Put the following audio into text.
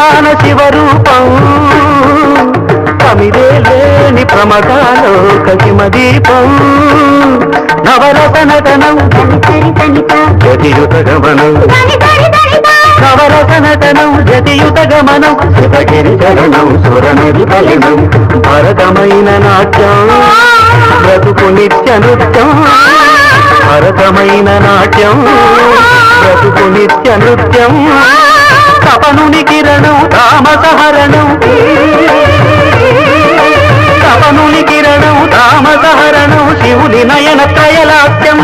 ప్రధాన శివరూపం కమిదే లేని ప్రమదాలోక హిమదీపం నవరస నటనం జతియుత గమనం నవరస నటనం జతియుత గమనం శివగిరి చరణం సురనది ఫలినం భరతమైన నాట్యం బ్రతుకు నిత్య నృత్యం భరతమైన నాట్యం బ్రతుకు నిత్య నృత్యం తపనుని కిరణం తామసహరణం తపనుని కిరణం తామసహరణం శివుని నయన త్రయలాక్యం